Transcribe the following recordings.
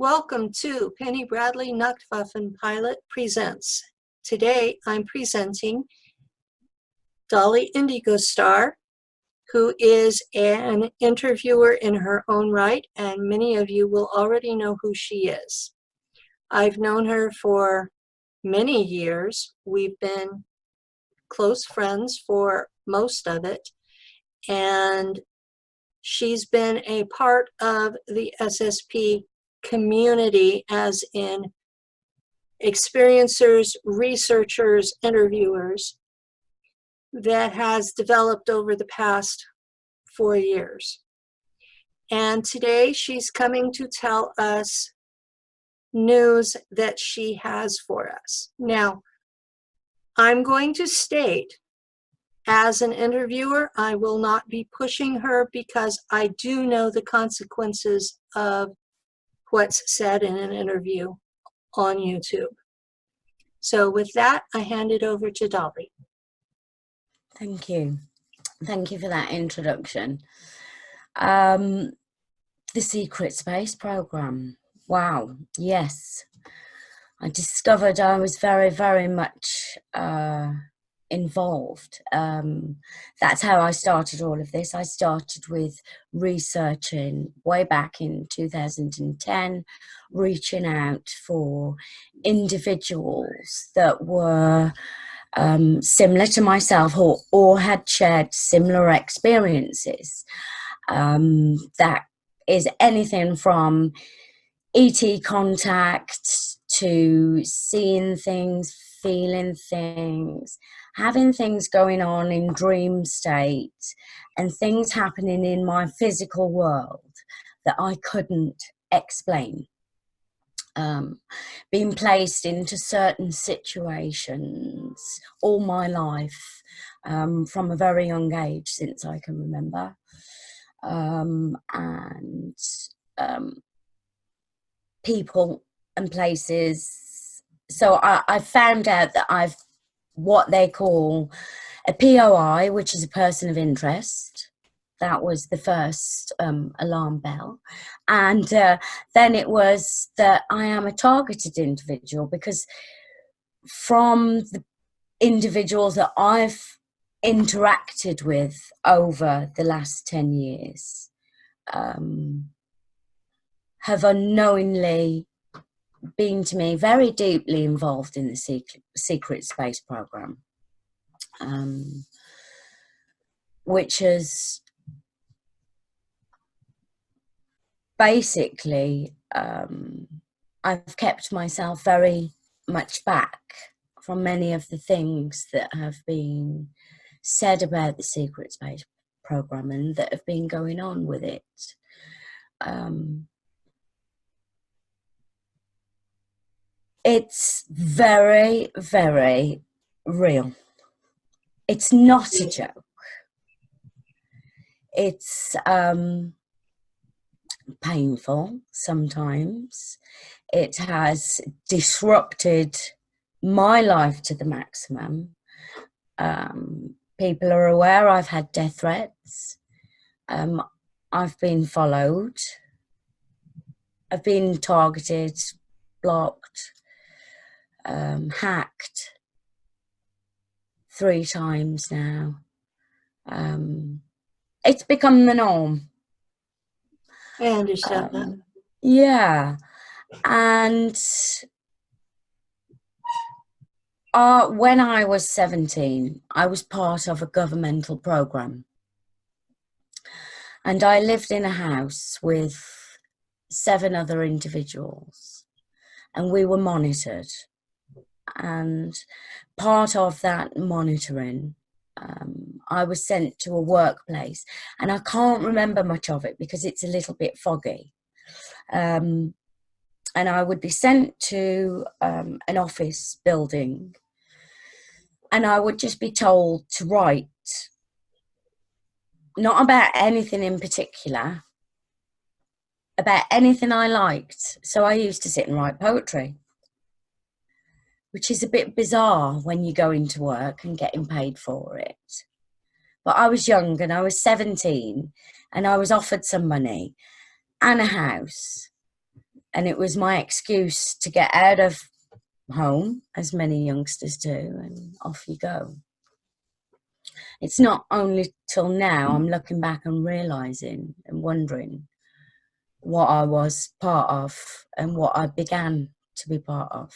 Welcome to Penny Bradley Nacht Waffen Pilot Presents. Today I'm presenting Dollie Indigostar, who is an interviewer in her own right, and many of you will already know who she is. I've known her for many years. We've been close friends for most of it, and she's been a part of the SSP community, as in experiencers, researchers, interviewers, that has developed over the past 4 years. And today she's coming to tell us news that she has for us. Now, I'm going to state, as an interviewer, I will not be pushing her because I do know the consequences of what's said in an interview on YouTube. So with that, I hand it over to Dollie. Thank you. Thank you for that introduction. The Secret Space Program. Wow, yes. I discovered I was very, very much involved. That's how I started all of this. I started with researching way back in 2010, reaching out for individuals that were similar to myself or had shared similar experiences. That is anything from ET contact to seeing things, feeling things, having things going on in dream state, and things happening in my physical world that I couldn't explain. Being placed into certain situations all my life, from a very young age, since I can remember. People and places. So I found out that I've what they call a POI, which is a person of interest. That was the first alarm bell. And then it was that I am a targeted individual, because from the individuals that I've interacted with over the last 10 years, have unknowingly been to me very deeply involved in the Secret Space Program, which has basically, I've kept myself very much back from many of the things that have been said about the Secret Space Program and that have been going on with it. It's very, very real. It's not a joke. It's painful sometimes. It has disrupted my life to the maximum. People are aware I've had death threats. I've been followed. I've been targeted, blocked, hacked 3 times now. It's become the norm. I understand that. Yeah. And when I was 17, I was part of a governmental program. And I lived in a house with 7 other individuals. And we were monitored. And part of that monitoring, I was sent to a workplace, and I can't remember much of it because it's a little bit foggy. And I would be sent to an office building, and I would just be told to write, not about anything in particular, about anything I liked. So I used to sit and write poetry, which is a bit bizarre when you go into work and getting paid for it. But I was young, and I was 17, and I was offered some money and a house And it was my excuse to get out of home, as many youngsters do, and off you go. It's not only till now I'm looking back and realising and wondering what I was part of and what I began to be part of.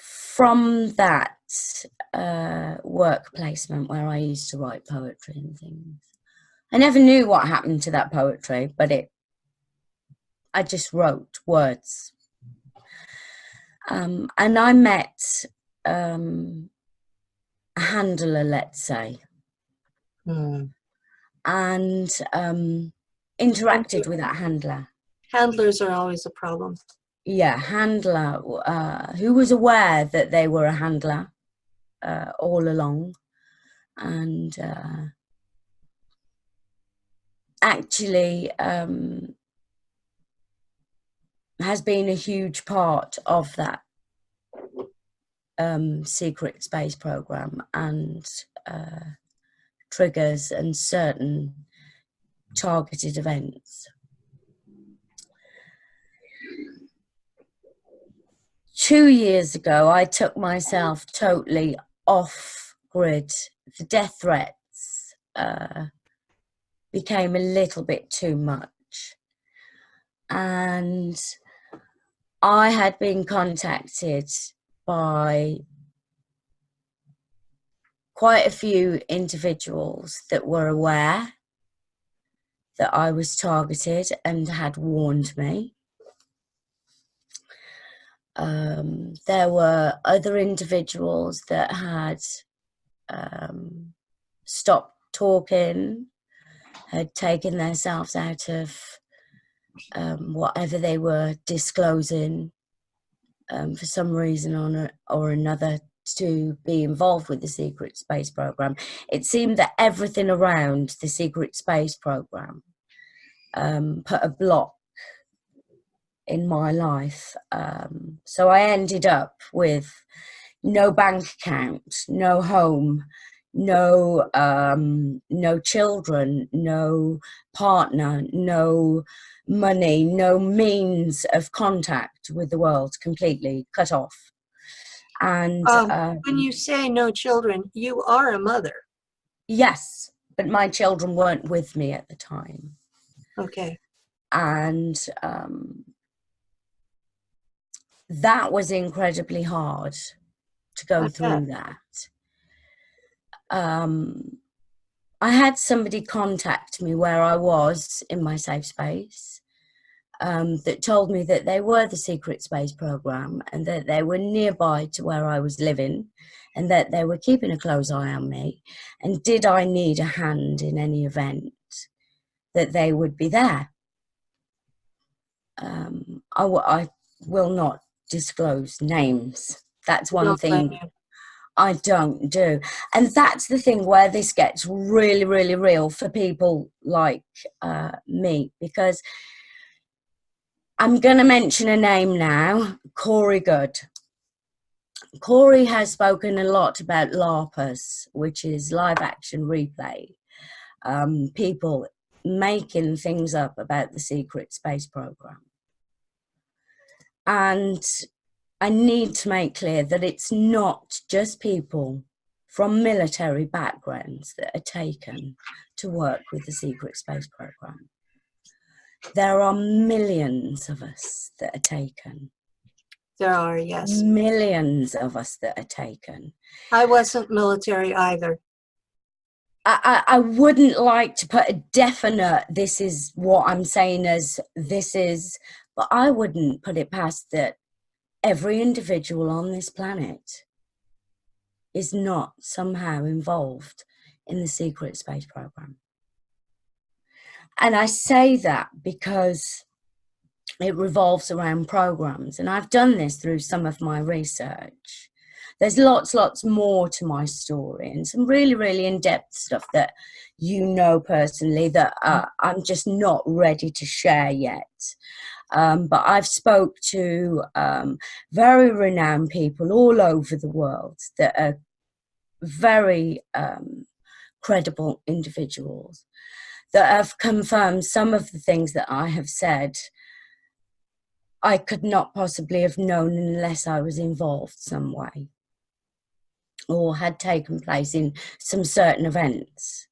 From that work placement where I used to write poetry and things, I never knew what happened to that poetry, but I just wrote words. And I met a handler, let's say, and interacted with that handler. Handlers are always a problem. Yeah, handler, who was aware that they were a handler all along, and actually has been a huge part of that secret space program, and triggers and certain targeted events. 2 years ago, I took myself totally off grid. The death threats became a little bit too much. And I had been contacted by quite a few individuals that were aware that I was targeted and had warned me. There were other individuals that had stopped talking, had taken themselves out of whatever they were disclosing for some reason or another to be involved with the secret space program. It seemed that everything around the secret space program put a block in my life. So I ended up with no bank account, no home, no children, no partner, no money, no means of contact with the world, completely cut off. And when you say no children, you are a mother. Yes, but my children weren't with me at the time. Okay. And that was incredibly hard to go through that. I had somebody contact me where I was in my safe space that told me that they were the secret space program and that they were nearby to where I was living and that they were keeping a close eye on me. And did I need a hand in any event, that they would be there. I will not disclose names. That's one thing I don't do. And that's the thing where this gets really, really real for people like me, because I'm going to mention a name now, Corey Good. Corey has spoken a lot about LARPers, which is live action replay. People making things up about the secret space program. And I need to make clear that it's not just people from military backgrounds that are taken to work with the secret space program. There are millions of us that are taken. There are, yes. Millions of us that are taken. I wasn't military either. I wouldn't like to put a definite, this is what I'm saying as this is, but I wouldn't put it past that every individual on this planet is not somehow involved in the secret space program. And I say that because it revolves around programs. And I've done this through some of my research. There's lots more to my story and some really, really in-depth stuff that you know personally that I'm just not ready to share yet. But I've spoke to very renowned people all over the world that are very credible individuals that have confirmed some of the things that I have said. I could not possibly have known unless I was involved some way or had taken place in some certain events.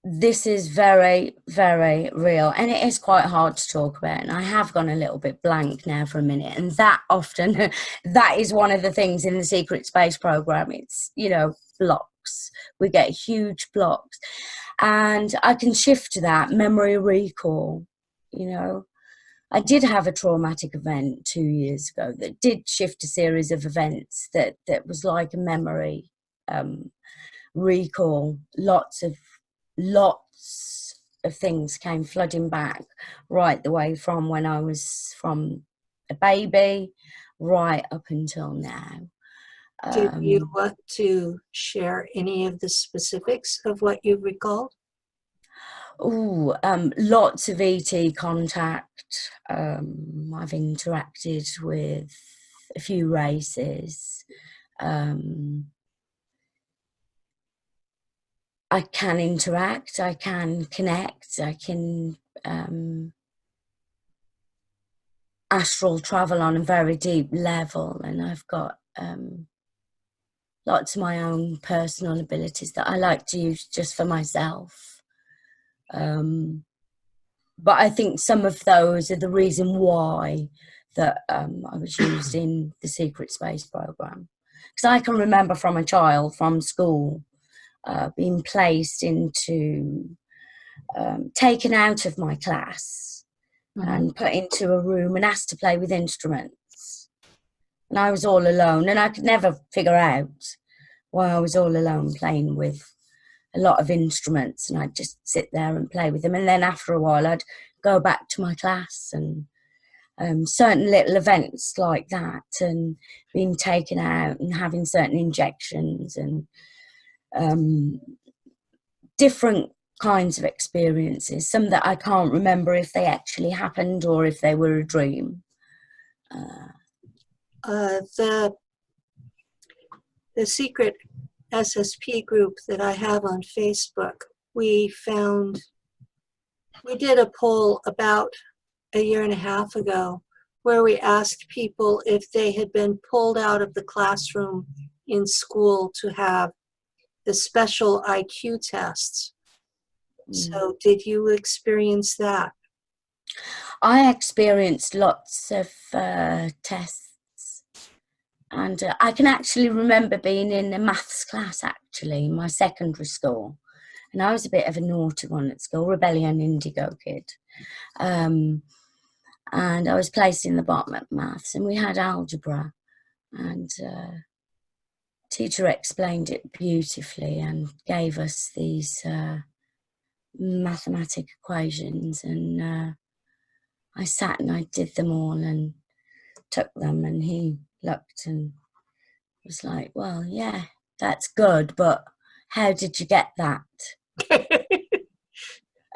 This is very, very real, and it is quite hard to talk about, and I have gone a little bit blank now for a minute, and that often that is one of the things in the secret space program. It's, you know, blocks. We get huge blocks, and I can shift to that memory recall. You know, I did have a traumatic event 2 years ago that did shift a series of events that was like a memory recall. Lots of things came flooding back, right the way from when I was from a baby right up until now. Did you want to share any of the specifics of what you recalled? Lots of ET contact. I've interacted with a few races. I can interact, I can connect, I can astral travel on a very deep level, and I've got lots of my own personal abilities that I like to use just for myself. But I think some of those are the reason why that I was used in the secret space program. Because I can remember from a child, from school, being placed into, taken out of my class and put into a room and asked to play with instruments. And I was all alone, and I could never figure out why I was all alone playing with a lot of instruments, and I'd just sit there and play with them. And then after a while, I'd go back to my class, and certain little events like that, and being taken out and having certain injections and different kinds of experiences, some that I can't remember if they actually happened or if they were a dream. The secret SSP group that I have on Facebook, we did a poll about a year and a half ago where we asked people if they had been pulled out of the classroom in school to have the special IQ tests. So did you experience that? I experienced lots of tests, and I can actually remember being in a maths class, actually, in my secondary school, and I was a bit of a naughty one at school, rebellion indigo kid, and I was placed in the bottom at maths, and we had algebra, and teacher explained it beautifully and gave us these mathematic equations, and I sat and I did them all and took them, and he looked and was like, well, yeah, that's good, but how did you get that?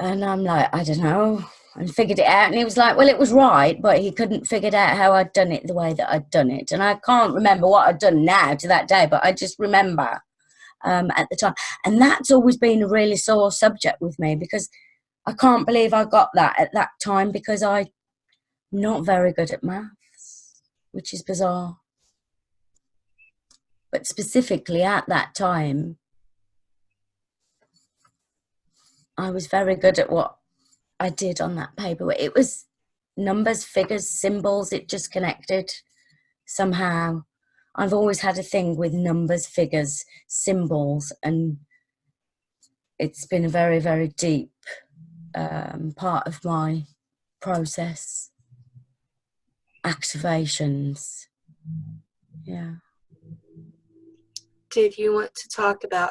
And I'm like, I don't know, and figured it out. And he was like, well, it was right, but he couldn't figure out how I'd done it the way that I'd done it. And I can't remember what I'd done now to that day, but I just remember at the time. And that's always been a really sore subject with me, because I can't believe I got that at that time, because I'm not very good at maths, which is bizarre. But specifically at that time, I was very good at what I did on that paper. It was numbers, figures, symbols. It just connected somehow. I've always had a thing with numbers, figures, symbols, and it's been a very, very deep part of my process. Activations. Yeah. Did you want to talk about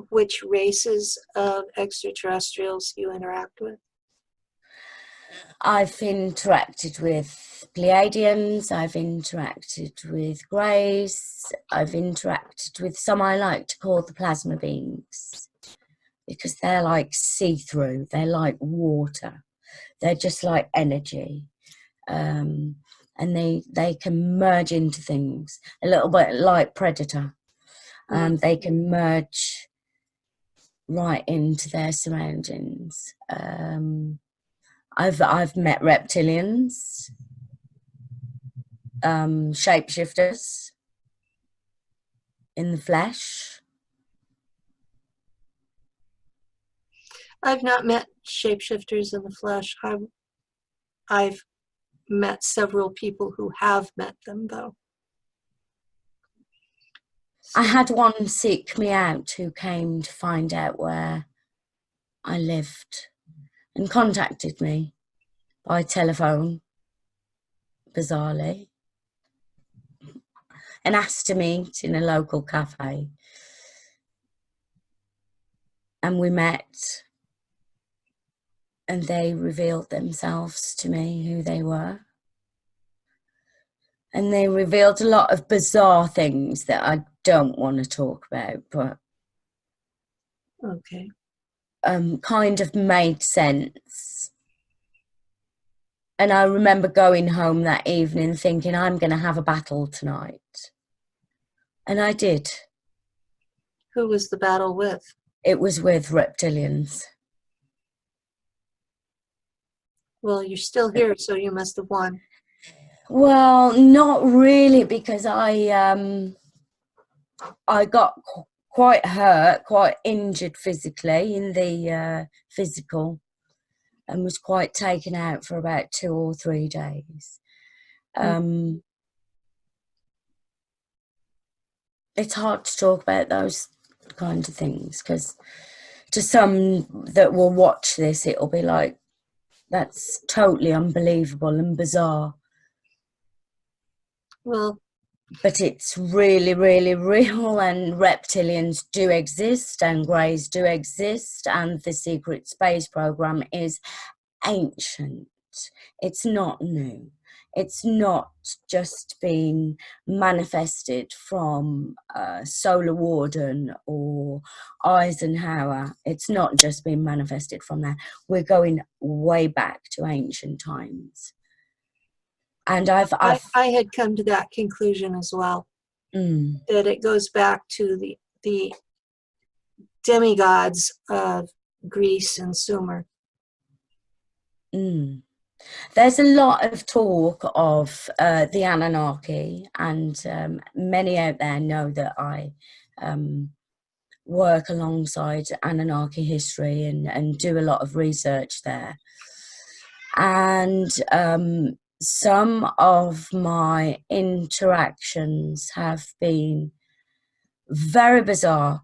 which races of extraterrestrials you interact with? I've interacted with Pleiadians, I've interacted with Greys, I've interacted with some I like to call the plasma beings, because they're like see-through, they're like water, they're just like energy. And and they can merge into things a little bit like Predator. They can merge right into their surroundings. I've met reptilians, shapeshifters in the flesh. I've not met shapeshifters in the flesh. I've met several people who have met them, though. I had one seek me out who came to find out where I lived and contacted me by telephone, bizarrely, and asked to meet in a local cafe. And we met, and they revealed themselves to me, who they were. And they revealed a lot of bizarre things that I don't want to talk about, but okay, kind of made sense. And I remember going home that evening thinking, I'm going to have a battle tonight. And I did. Who was the battle with? It was with reptilians. Well, you're still here, so you must have won. Well, not really, because I got quite hurt, quite injured physically in the physical, and was quite taken out for about 2 or 3 days. It's hard to talk about those kind of things, because to some that will watch this, it'll be like, that's totally unbelievable and bizarre. Well, but it's really, really real, and reptilians do exist, and greys do exist, and the secret space program is ancient. It's not new. It's not just been manifested from Solar Warden or Eisenhower. It's not just been manifested from there. We're going way back to ancient times. And I had come to that conclusion as well, that it goes back to the demigods of Greece and Sumer. There's a lot of talk of the Anunnaki, and many out there know that I work alongside Anunnaki history and do a lot of research there. And some of my interactions have been very bizarre,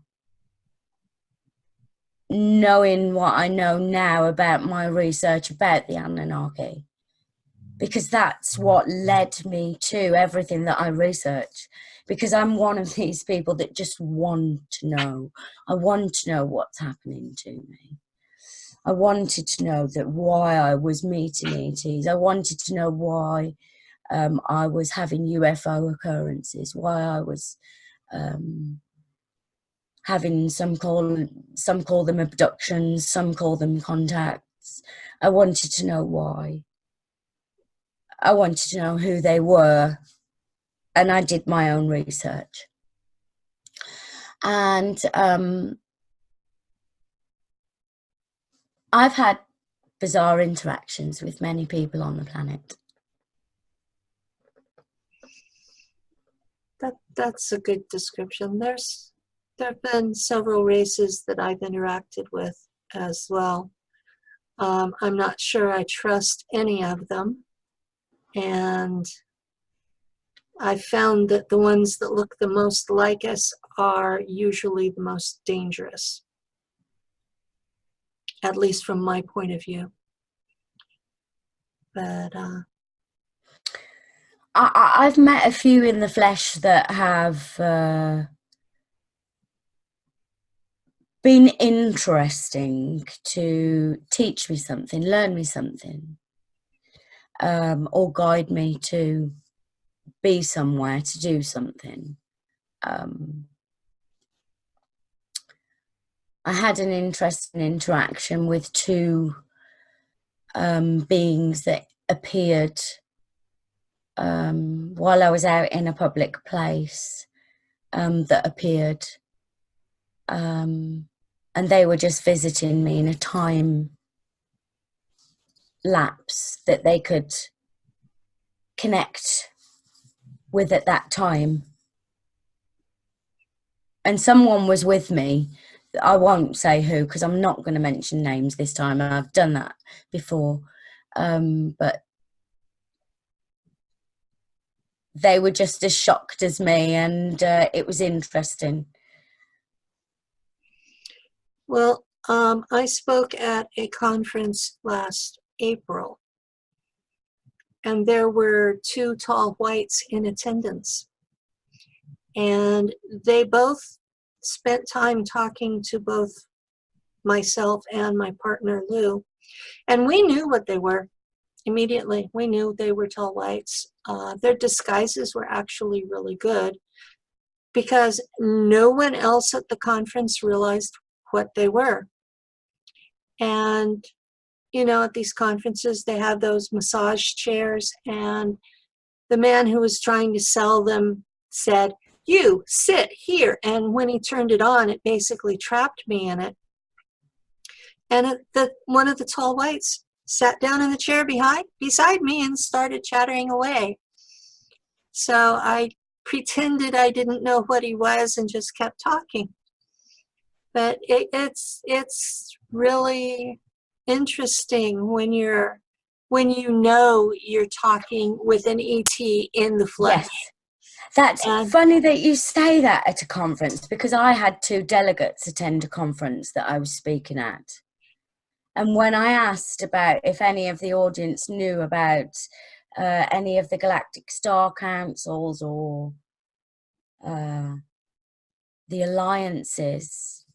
knowing what I know now about my research about the Anunnaki, because that's what led me to everything that I research, because I'm one of these people that just want to know. I want to know what's happening to me. I wanted to know that why I was meeting ETs. I wanted to know why I was having UFO occurrences, why I was having some call them abductions, some call them contacts. I wanted to know why. I wanted to know who they were, and I did my own research. And I've had bizarre interactions with many people on the planet. That's a good description. There have been several races that I've interacted with as well. I'm not sure I trust any of them, and I found that the ones that look the most like us are usually the most dangerous, at least from my point of view. But I've met a few in the flesh that have been interesting to teach me something, learn me something, or guide me to be somewhere, to do something. I had an interesting interaction with 2 beings that appeared while I was out in a public place that appeared. And they were just visiting me in a time lapse that they could connect with at that time. And someone was with me. I won't say who, because I'm not going to mention names this time. I've done that before. But they were just as shocked as me, and it was interesting. Well, I spoke at a conference last April, and there were two tall whites in attendance. And they both spent time talking to both myself and my partner, Lou. And we knew what they were immediately. We knew they were tall whites. Their disguises were actually really good because no one else at the conference realized what they were. And, you know, at these conferences, they have those massage chairs, and the man who was trying to sell them said, "You sit here." And when he turned it on, it basically trapped me in it. And one of the tall whites sat down in the chair beside me and started chattering away. So I pretended I didn't know what he was and just kept talking. But it's really interesting when you know you're talking with an ET in the flesh. Yes. That's funny that you say that at a conference, because I had two delegates attend a conference that I was speaking at. And when I asked about if any of the audience knew about any of the galactic star councils or the alliances,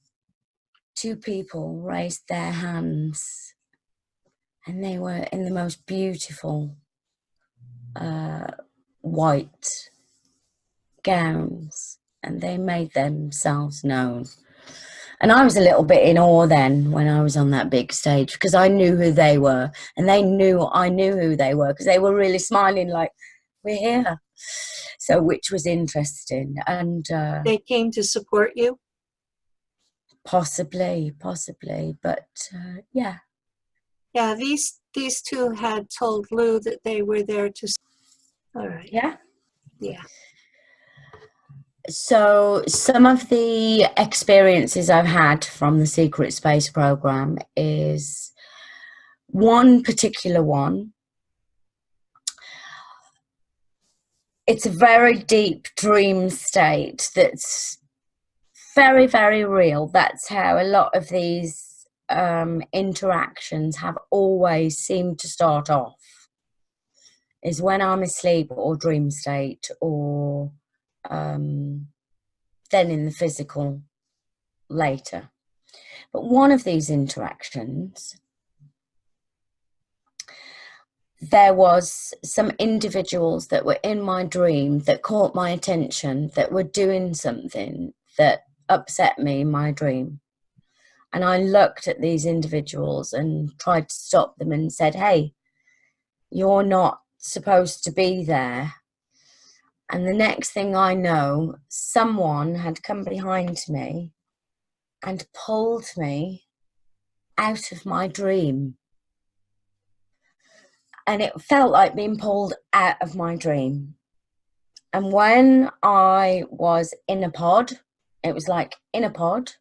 two people raised their hands, and they were in the most beautiful white gowns, and they made themselves known. And I was a little bit in awe then when I was on that big stage, because I knew who they were, and they knew I knew who they were, because they were really smiling like, "We're here." So, which was interesting. And they came to support you? Possibly, but yeah. Yeah, these two had told Lou that they were there to. All right. Yeah. Yeah. So some of the experiences I've had from the secret space program is one particular one. It's a very deep dream state that's very, very real. That's how a lot of these interactions have always seemed to start off, is when I'm asleep or dream state, or then in the physical later. But one of these interactions, there was some individuals that were in my dream that caught my attention, that were doing something that upset me in my dream. And I looked at these individuals and tried to stop them and said, "Hey, you're not supposed to be there." And the next thing I know, someone had come behind me and pulled me out of my dream. And it felt like being pulled out of my dream. And when I was in a pod, it was like in a pod,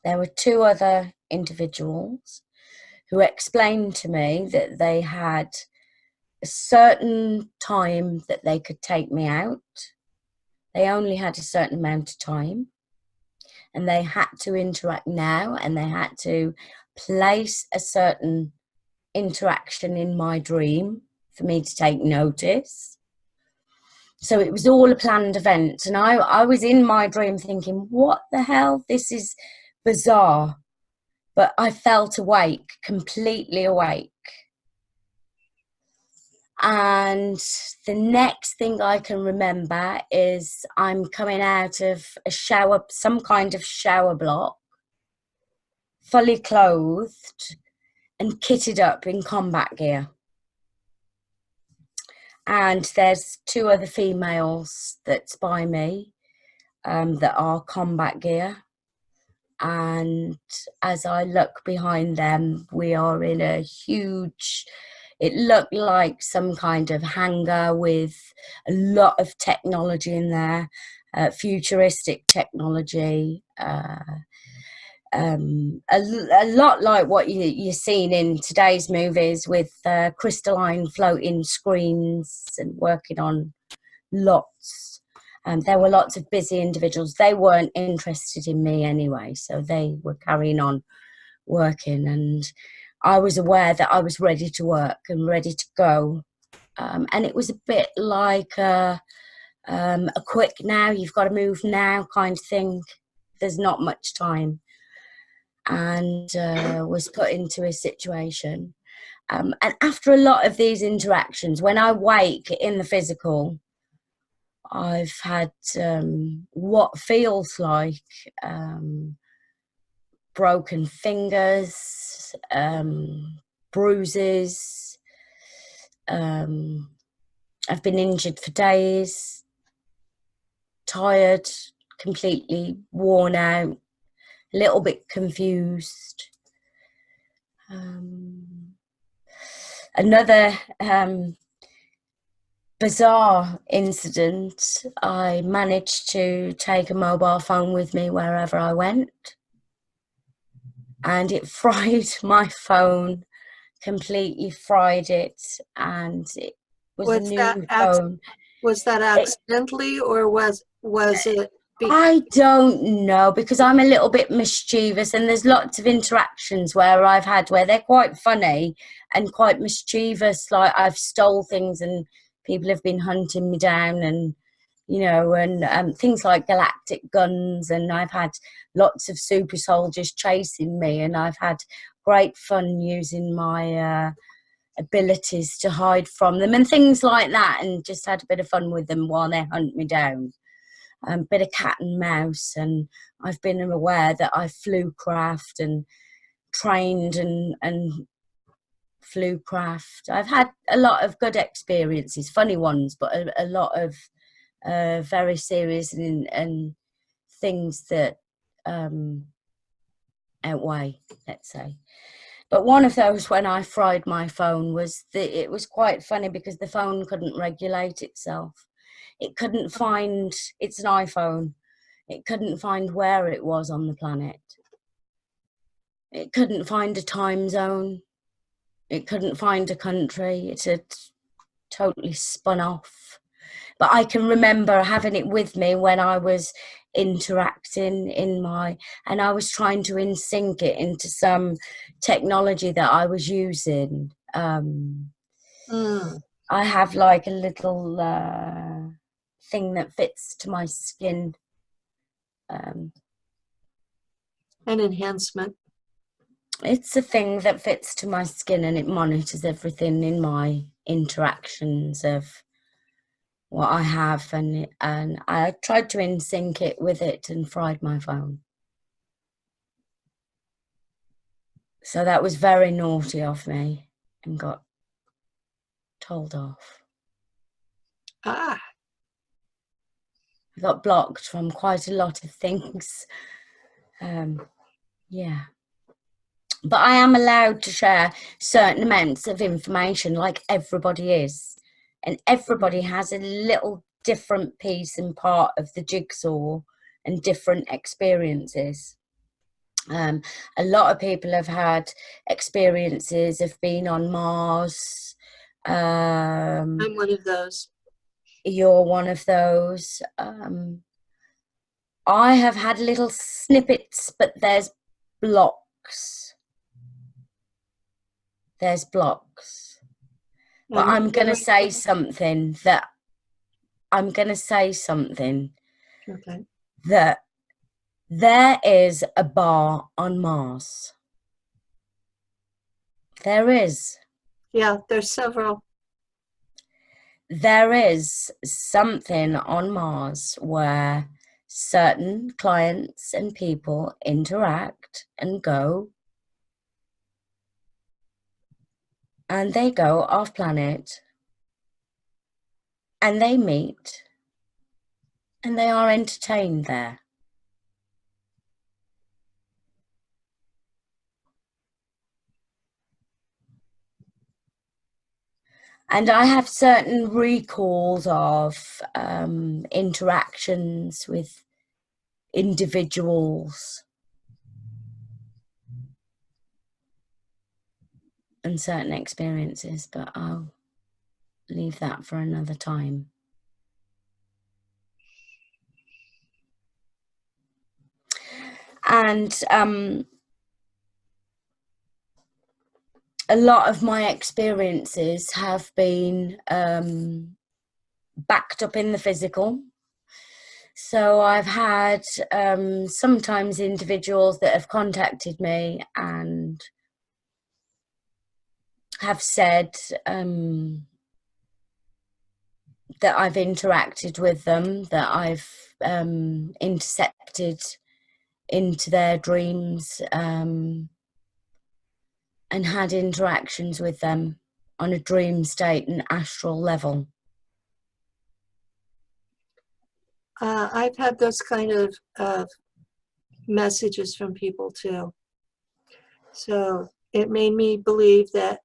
there were two other individuals who explained to me that they had a certain time that they could take me out. They only had a certain amount of time, and they had to interact now, and they had to place a certain interaction in my dream for me to take notice. So it was all a planned event, and I was in my dream thinking, what the hell, this is bizarre. But I felt awake, completely awake. And the next thing I can remember is I'm coming out of a shower, some kind of shower block, fully clothed and kitted up in combat gear. And there's 2 other females that spy me, that are combat gear. And as I look behind them, we are in a huge, it looked like some kind of hangar with a lot of technology in there, futuristic technology, a lot like what you're seeing in today's movies, with crystalline floating screens and working on lots. There were lots of busy individuals. They weren't interested in me anyway, so they were carrying on working, and I was aware that I was ready to work and ready to go. And it was a bit like a quick now, you've got to move now kind of thing. There's not much time. And was put into a situation. And after a lot of these interactions, when I wake in the physical, I've had what feels like broken fingers, bruises. I've been injured for days, tired, completely worn out, a little bit confused. Another bizarre incident, I managed to take a mobile phone with me wherever I went, and it fried my phone, completely fried it, and it was a new phone. Was that accidentally, or was it? I don't know, because I'm a little bit mischievous, and there's lots of interactions where I've had where they're quite funny and quite mischievous, like I've stole things and people have been hunting me down, and you know, and things like galactic guns, and I've had lots of super soldiers chasing me, and I've had great fun using my abilities to hide from them and things like that, and just had a bit of fun with them while they hunt me down. Bit of cat and mouse, and I've been aware that I flew craft and trained and flew craft. I've had a lot of good experiences, funny ones, but a lot of very serious and things that outweigh, let's say. But one of those, when I fried my phone, was it was quite funny because the phone couldn't regulate itself. It couldn't find, it's an iPhone, it couldn't find where it was on the planet. It couldn't find a time zone. It couldn't find a country. It had totally spun off. But I can remember having it with me when I was interacting and I was trying to sync it into some technology that I was using. I have like a little thing that fits to my skin. An enhancement. It's a thing that fits to my skin, and it monitors everything in my interactions of what I have, and I tried to sync it with it and fried my phone. So that was very naughty of me and got told off. I got blocked from quite a lot of things. Yeah. But I am allowed to share certain amounts of information, like everybody is. And everybody has a little different piece and part of the jigsaw and different experiences. A lot of people have had experiences of being on Mars. I'm one of those. You're one of those. I have had little snippets, but there's blocks. There's blocks. But I'm going to say something that Okay. That there is a bar on Mars. There is. Yeah, there's several. There is something on Mars where certain clients and people interact and go, and they go off planet and they meet and they are entertained there. And I have certain recalls of interactions with individuals and certain experiences, but I'll leave that for another time. And a lot of my experiences have been backed up in the physical. So I've had sometimes individuals that have contacted me and have said that I've interacted with them, that I've intercepted into their dreams and had interactions with them on a dream state and astral level. I've had those kind of messages from people too. So it made me believe that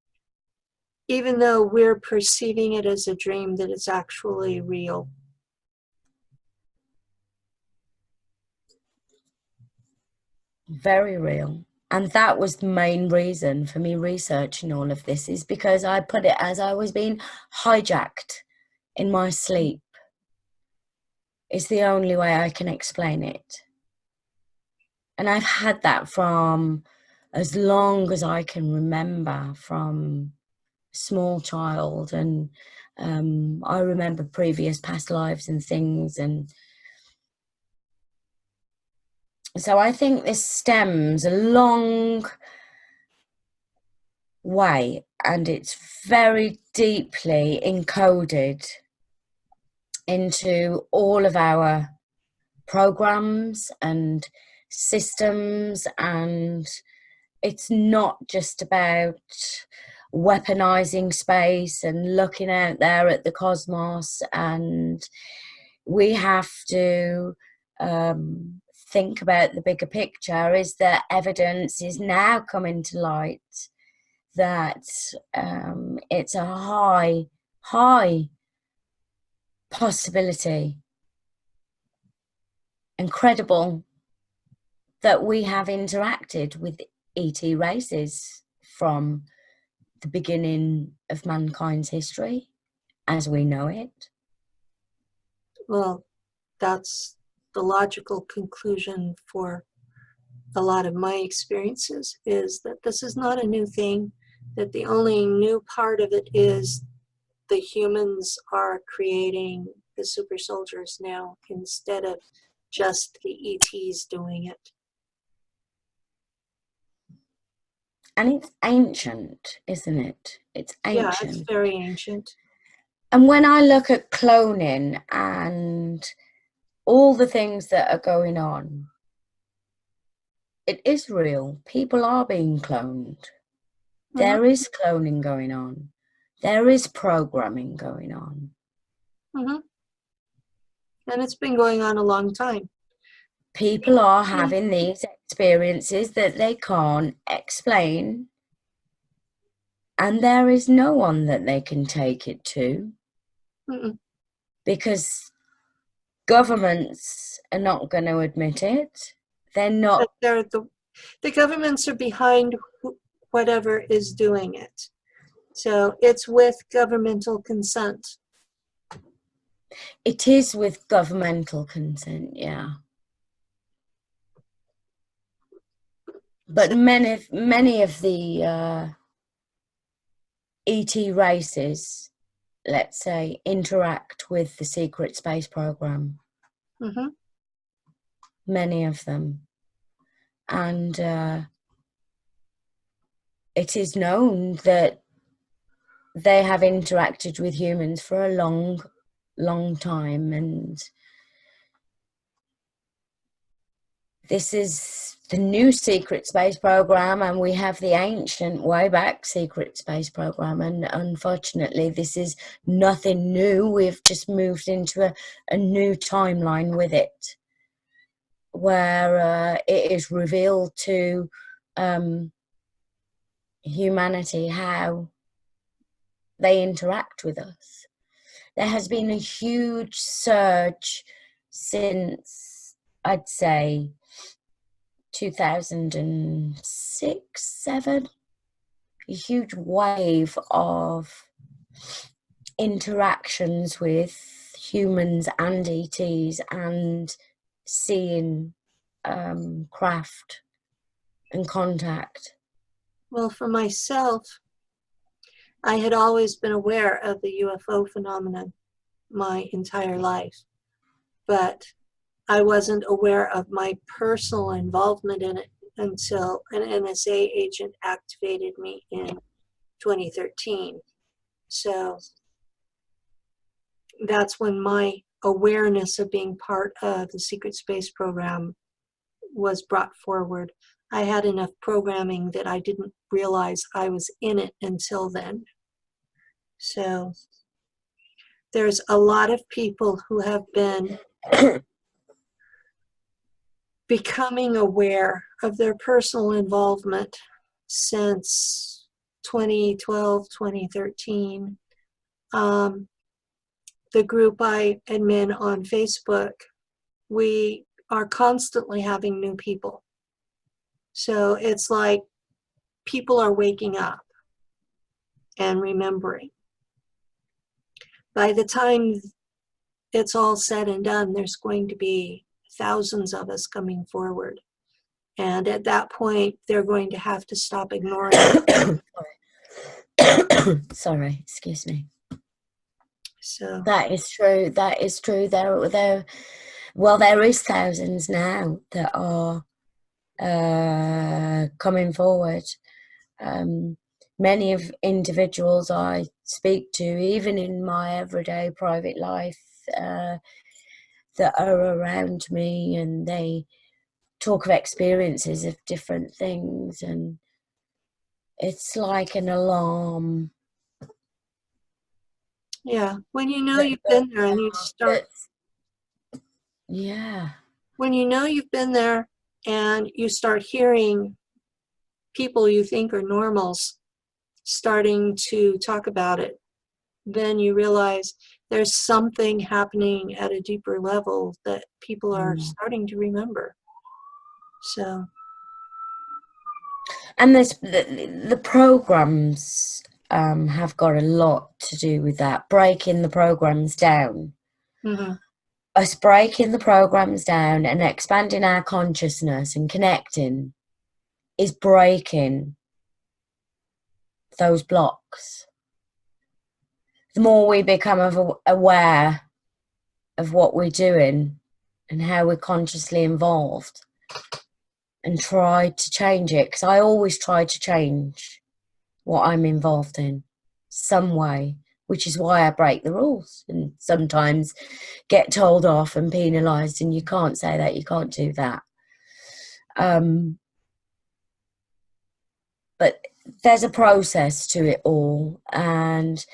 even though we're perceiving it as a dream, that it's actually real. Very real. And that was the main reason for me researching all of this, is because I put it as I was being hijacked in my sleep. It's the only way I can explain it. And I've had that from as long as I can remember, from small child. And I remember previous past lives and things. And so I think this stems a long way, and it's very deeply encoded into all of our programs and systems. And it's not just about weaponizing space and looking out there at the cosmos, and we have to think about the bigger picture. Is that evidence is now coming to light that it's a high possibility, incredible, that we have interacted with ET races from the beginning of mankind's history as we know it. Well, that's the logical conclusion for a lot of my experiences, is that this is not a new thing, that the only new part of it is the humans are creating the super soldiers now instead of just the ETs doing it. And it's ancient, isn't it? It's ancient. Yeah, it's very ancient. And when I look at cloning and all the things that are going on, it is real. People are being cloned. Mm-hmm. There is cloning going on. There is programming going on. Mm-hmm. And it's been going on a long time. People are having these experiences that they can't explain, and there is no one that they can take it to. Mm-mm. Because governments are not going to admit it. They're not. The governments are behind whatever is doing it. So it's with governmental consent. It is with governmental consent, yeah. But so, many of the ET races, let's say, interact with the secret space program. Mm-hmm. Many of them. And it is known that they have interacted with humans for a long time, and this is the new secret space program, and we have the ancient way back secret space program, and unfortunately this is nothing new. We've just moved into a new timeline with it, where it is revealed to humanity how they interact with us. There has been a huge surge since, I'd say, 2006, 7, a huge wave of interactions with humans and ETs, and seeing craft and contact. Well, for myself, I had always been aware of the UFO phenomenon my entire life, but I wasn't aware of my personal involvement in it until an NSA agent activated me in 2013. So that's when my awareness of being part of the secret space program was brought forward. I had enough programming that I didn't realize I was in it until then. So there's a lot of people who have been becoming aware of their personal involvement since 2012, 2013. The group I admin on Facebook, we are constantly having new people. So it's like people are waking up and remembering. By the time it's all said and done, there's going to be thousands of us coming forward. And at that point, they're going to have to stop ignoring it. Sorry, excuse me. So that is true. That is true. There is thousands now that are coming forward. Many of individuals I speak to, even in my everyday private life, that are around me, and they talk of experiences of different things, and it's like an alarm. yeah, when you know you've been there and you start, yeah, when you know you've been there and you start hearing people you think are normals starting to talk about it, then you realize there's something happening at a deeper level that people are starting to remember. So, and there's the programs have got a lot to do with that, breaking the programs down. Us breaking the programs down and expanding our consciousness and connecting is breaking those blocks. The more we become aware of what we're doing and how we're consciously involved, and try to change it, because I always try to change what I'm involved in some way, which is why I break the rules and sometimes get told off and penalised, and you can't say that, you can't do that. But there's a process to it all, and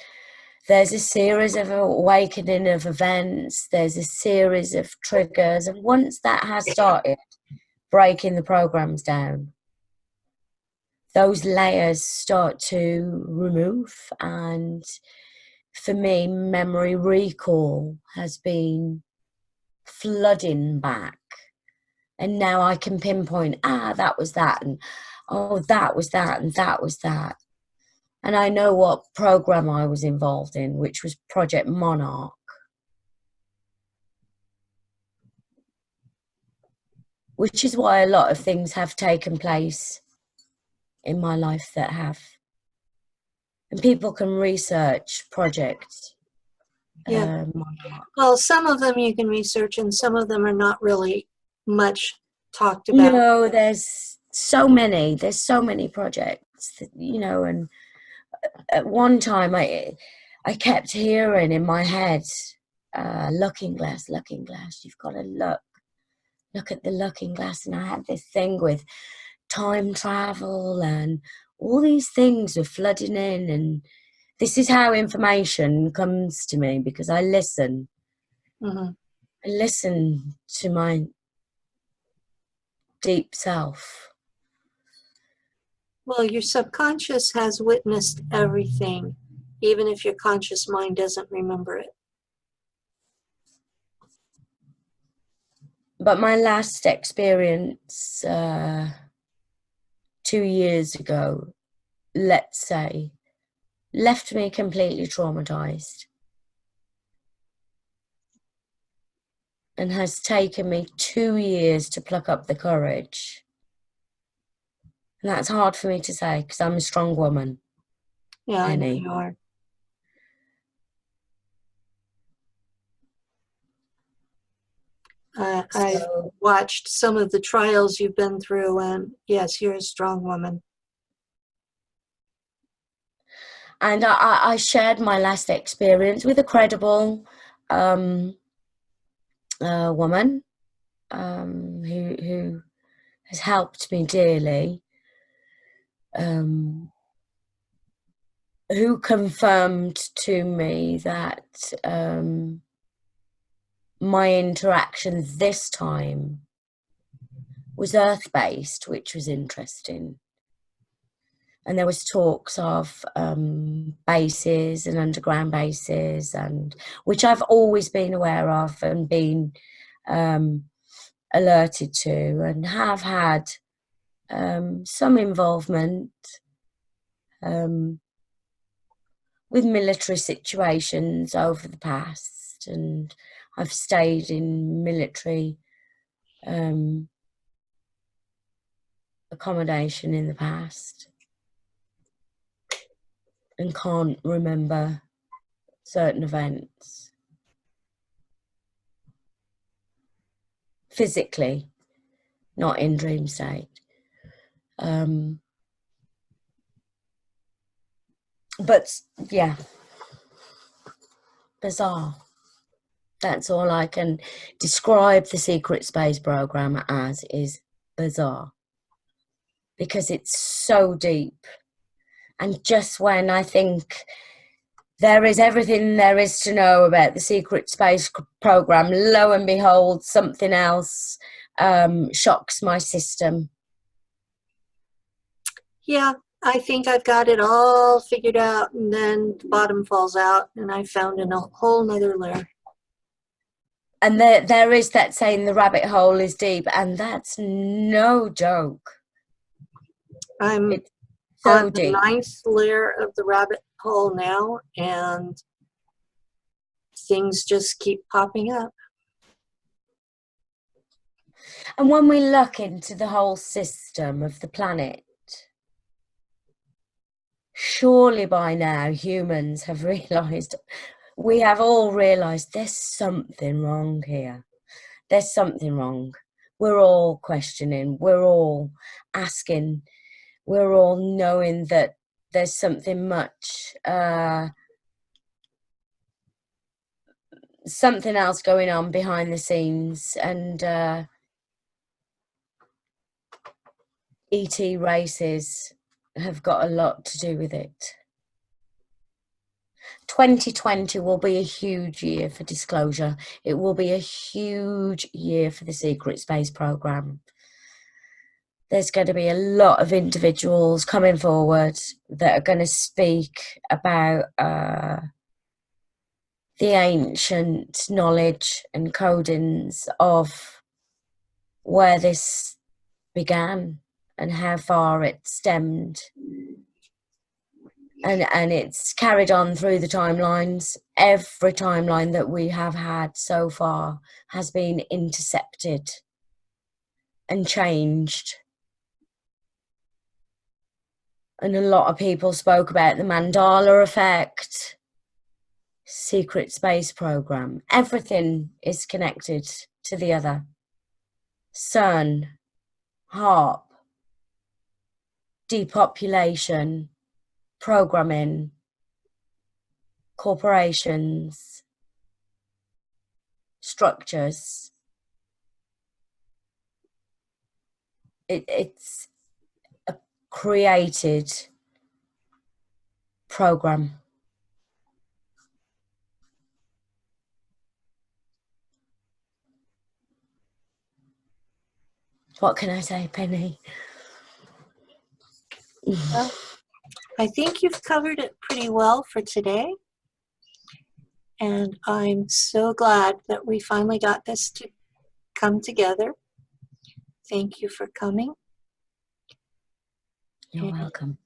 there's a series of awakening of events, there's a series of triggers, and once that has started breaking the programs down, those layers start to remove. And for me, memory recall has been flooding back, and now I can pinpoint, that was that, and that was that, and that was that. And I know what program I was involved in, which was Project Monarch, which is why a lot of things have taken place in my life that have. And people can research projects. yeah. Well, some of them you can research, and some of them are not really much talked about. No, there's so many projects that, and at one time I kept hearing in my head, looking glass, you've got to look look at the looking glass, and I had this thing with time travel and all these things were flooding in, and this is how information comes to me, because I listen. Mm-hmm. I listen to my deep self. Well, your subconscious has witnessed everything, even if your conscious mind doesn't remember it. But my last experience 2 years ago, let's say, left me completely traumatized, and has taken me 2 years to pluck up the courage. And that's hard for me to say, because I'm a strong woman. Yeah, I know Penny. you are. I've So, watched some of the trials you've been through, and yes, you're a strong woman. and I shared my last experience with a credible woman who has helped me dearly, who confirmed to me that my interaction this time was earth-based, which was interesting. And there was talks of bases and underground bases, and which I've always been aware of and been alerted to, and have had some involvement with military situations over the past, and I've stayed in military accommodation in the past, and can't remember certain events physically, not in dream state. But yeah, bizarre. That's all I can describe the secret space program as, is bizarre, because it's so deep. And just when I think there is everything there is to know about the secret space program, lo and behold, something else shocks my system. Yeah, I think I've got it all figured out, and then the bottom falls out, and I found a whole nother layer. And there is that saying, the rabbit hole is deep, and that's no joke. I'm It's on so the deep. 9th layer of the rabbit hole now, and things just keep popping up. And when we look into the whole system of the planet, surely by now humans have realised, we have all realised, there's something wrong here. There's something wrong. We're all questioning, we're all asking, we're all knowing that there's something much, something else going on behind the scenes, and ET races have got a lot to do with it. 2020 will be a huge year for disclosure. It will be a huge year for the secret space program. There's going to be a lot of individuals coming forward that are going to speak about the ancient knowledge and codings of where this began and how far it stemmed. And it's carried on through the timelines. Every timeline that we have had so far has been intercepted and changed. And a lot of people spoke about the Mandela effect, secret space program. Everything is connected to the other. CERN, HARP, depopulation, programming, corporations, structures. it's a created program. What can I say, Penny? Well, I think you've covered it pretty well for today. And I'm so glad that we finally got this to come together. Thank you for coming. You're welcome.